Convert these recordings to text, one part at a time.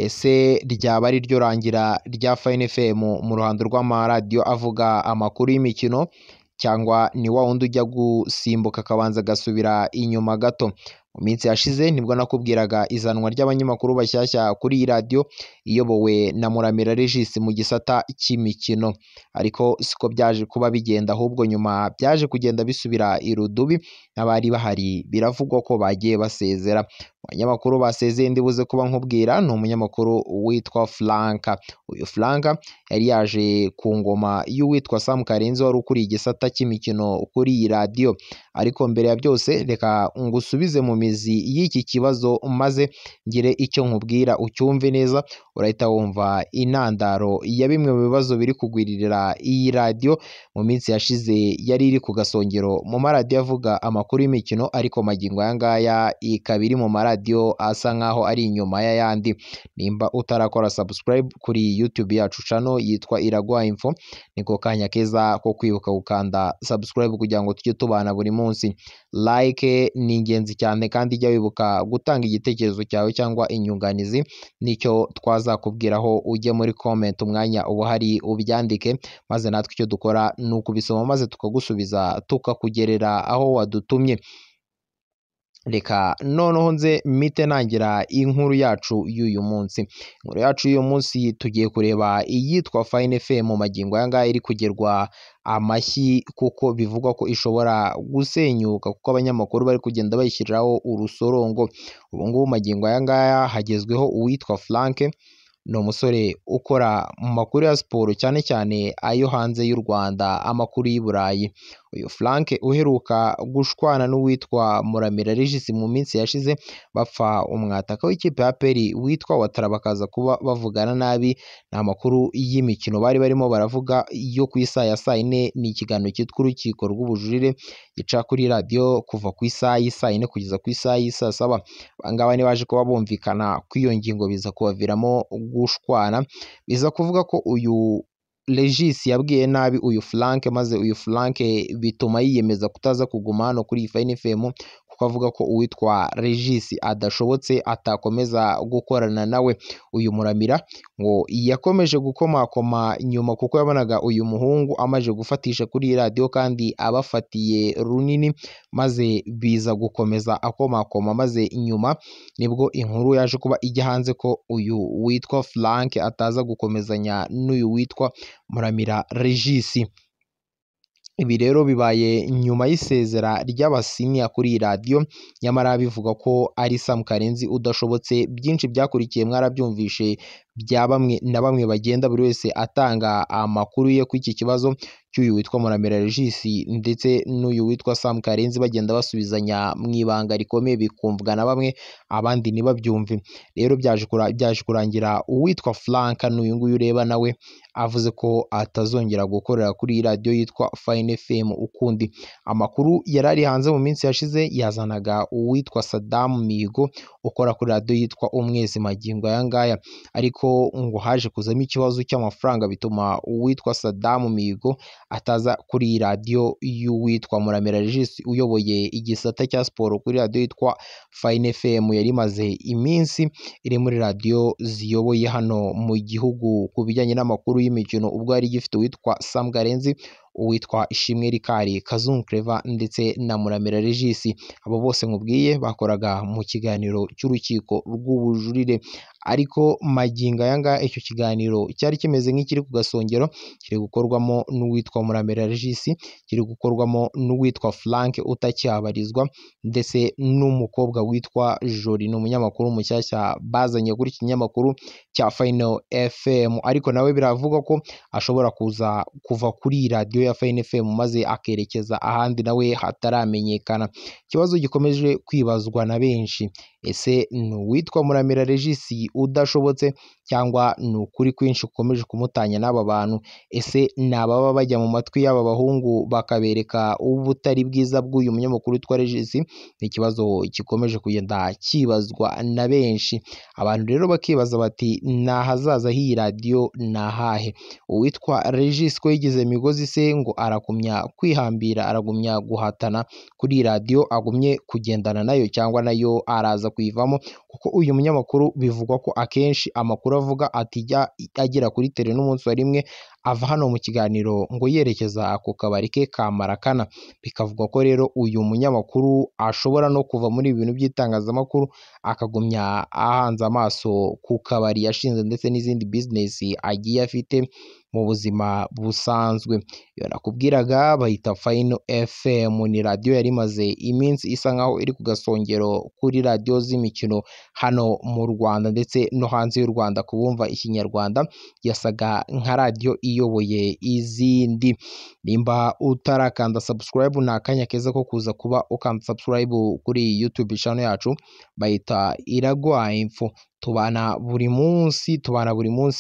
ese ryaba ari ryo rangira rya Fine FM mu ruhando rw'amaradiyo avuga amakuru y'imikino, cyangwa ni wa wundi ujya gusimbuka akabanza agasubira inyuma gato? Mu minsi yashize nibwo nakubwiraga izanwa ry'abanyamakuru bashyashya kuri iyi radiyo iyobowe na Muramira Regis mu gisata cy'imikino, ariko siko byaje kuba bigenda, ahubwo nyuma byaje kugenda bisubira irudubi, n'abari bahari biravugwa ko bagiye basezera. Abanyamakuru basezeye ndibuze kuba nkubwira ni umunyamakuru witwa Franka. Uyu Franka yari yaje ku ngoma y'uwitwa Sam Karenzi wari ukuriye igisata cy'imikino kuri iyi radiyo, ariko mbere ya byose reka ngusubize mu mizi y'iki kibazo maze ngire icyo nkubwira ucyumve neza. Urahita wumva intandaro ya bimwe mu bibazo biri kugwiririra iyi radiyo mu minsi yashize yari iri ku gasongero mu maradiyo avuga amakuru y'imikino, ariko magingo aya ngaya ikaba iri mu maradiyo asa nkaho ari inyuma y'ayandi. Nimba utarakora subscribe kuri YouTube yacu channel yitwa Iraguha Info, niko kanya keza ko kwibuka gukanda subscribe kugira ngo tujye tubana buri munsi. Like ni ingenzi cyane, kandi jya wibuka gutanga igitekerezo cyawe cyangwa inyunganizi, nicyo twazakubwiraho ujye muri comment, umwanya uba hari ubyandike, maze natwe icyo dukora ni ukubisoma maze tukagusubiza tukakugerera aho wadutumye. Reka noneho nze mite nangira inkuru yacu y'uyu munsi. Inkuru yacu y'uyu munsi tugiye kureba iyitwa Fine FM mu magingo aya ngaya iri kugerwa amashyi, kuko bivugwa ko ishobora gusenyuka kuko abanyamakuru bari kugenda bayishyiriraho urusorongo. Ubu ngubu magingo aya ngaya hagezweho uwitwa Frank, ni umusore ukora mu makuru ya siporo cyane cyane ayo hanze y'u Rwanda, amakuru y'i Burayi. Uyu Frank uheruka gushwana n'uwitwa Muramira Regis mu minsi yashize bapfa umwataka w'ikipe ya APR witwa Watara, bakaza kuba bavugana nabi. Ni amakuru y'imikino bari barimo baravuga yo ku isaha ya saa yine. Ni ikiganiro cyitwa urukiko rw'ubujurire gica kuri radiyo kuva ku isaha y'isaa yine kugeza ku isaha y'isaa saba. Abangaba baje kuba bumvikana ku iyo ngingo, biza kubaviramo gushwana, biza kuvuga ko uyu Regis yabwiye nabi uyu Frank, maze uyu Frank bituma yiyemeza kutaza kuguma hano kuri iyi Fine FM, kuko avuga ko uwitwa Regis adashobotse, atakomeza gukorana nawe. Uyu Muramira ngo yakomeje gukomakoma nyuma, kuko yabonaga uyu muhungu amaze gufatisha kuri iyi radiyo kandi abafatiye runini, maze biza gukomeza akomakoma, maze nyuma nibwo inkuru yaje kuba ijya hanze ko uyu witwa Frank ataza gukomezanya n'uyu witwa Muramira Regis. Ibi rero bibaye nyuma y'isezera ry'abasinya kuri iyi radiyo, nyamara bivuga ko ari Sam Karenzi udashobotse. Byinshi byakurikiye mwarabyumvishe, bya bamwe na bamwe bagenda buri wese atanga amakuru ye ku iki kibazo cy'uyu witwa Muramira Regis ndetse n'uyu witwa Sam Karenzi, bagenda basubizanya mu ibanga rikomeye, bikumvwa na bamwe abandi ntibabyumve. Rero byaje kurangira uwitwa Frank n'uyu nguyu ureba nawe avuze ko atazongera gukorera kuri iyi radiyo yitwa Fine FM ukundi. Amakuru yari ari hanze mu minsi yashize yazanaga uwitwa Saddam Mihigo ukora kuri radiyo yitwa Umwezi magingo aya ngaya, ariko ngo haje kuzamo ikibazo cy'amafaranga, bituma uwitwa Saddam Mihigo ataza kuri iyi radiyo y'uwitwa Muramira Regis uyoboye igisata cya siporo kuri radiyo yitwa Fine FM. Yari imaze iminsi iri muri radiyo ziyoboye hano mu gihugu ku bijyanye n'amakuru y'imikino, ubwo yari gifite uwitwa Sam Karenzi, uwitwa Ishimwe Rikari, Kazungu Clever ndetse na Muramira Regis. Abo bose nkubwiye bakoraga mu kiganiro cy'urukiko rw'ubujurire, ariko magingo aya ngaya icyo kiganiro cyari kimeze nk'ikiri ku gasongero, kiri gukorwamo n'uwitwa Muramira Regis, kiri gukorwamo n'uwitwa Frank utakihabarizwa, ndetse n'umukobwa witwa Jori, ni umunyamakuru mushyashya bazanye kuri iki kinyamakuru cya Fine FM, ariko nawe biravuga ko ashobora kuva kuri iyi radiyo ya Fine FM maze akerekeza ahandi nawe hataramenyekana. Ikibazo gikomeje kwibazwa na benshi, ese ni uwitwa Muramira Regis udashobotse, cyangwa ni ukuri kwinshi gukomeje kumutanya n'aba bantu? Ese ni ababa bajya mu matwi y'aba bahungu bakabereka ubutari bwiza bw'uyu munyamakuru witwa Regis? Ni ikibazo gikomeje kugenda kibazwa na benshi. Abantu rero bakibaza bati ni ahazaza h'iyi radiyo ni ahahe? Uwitwa Regis ko yigize migozi se ndetse ngo aragumya kwihambira, aragumya guhatana kuri radiyo, agumye kugendana nayo cyangwa nayo araza kuyivamo, kuko uyu munyamakuru bivugwa ko akenshi amakuru avuga atijya agera kuri tele n'umunsi wa rimwe ava hano mu kiganiro ngo yerekeza ku kabari ke ka Marakana. Bikavugwa ko rero uyu munyamakuru ashobora no kuva muri ibintu by'itangazamakuru akagumya ahanze amaso ku kabari yashinze ndetse n'izindi bizinesi agiye afite mu buzima busanzwe. Iyo nakubwiraga bayita Final FM, ni radiyo yari imaze iminsi isa nkaho iri ku gasongero kuri radiyo z'imikino hano mu Rwanda ndetse no hanze y'u Rwanda. Ku bumva ikinyarwanda yasaga nka radiyo iyoboye izindi. Nimba utarakanda subscribe, ni akanya keza ko kuza kuba ukanda subscribe kuri YouTube channel yacu bayita Iraguha Info. Tubana buri munsi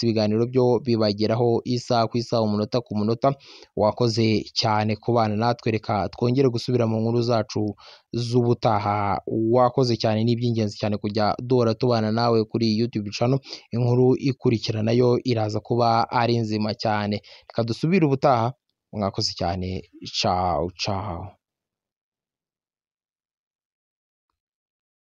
ibiganiro byo bibageraho isaha ku isaha, umunota ku munota. Wakoze cyane kubana natwe, reka twongere gusubira mu nkuru zacu z'ubutaha. Wakoze cyane, ni iby'ingenzi cyane kujya duhora tubana nawe kuri YouTube channel. Inkuru ikurikira nayo iraza kuba ari nzima cyane. Reka dusubire ubutaha, mwakoze cyane. Ciao ciao.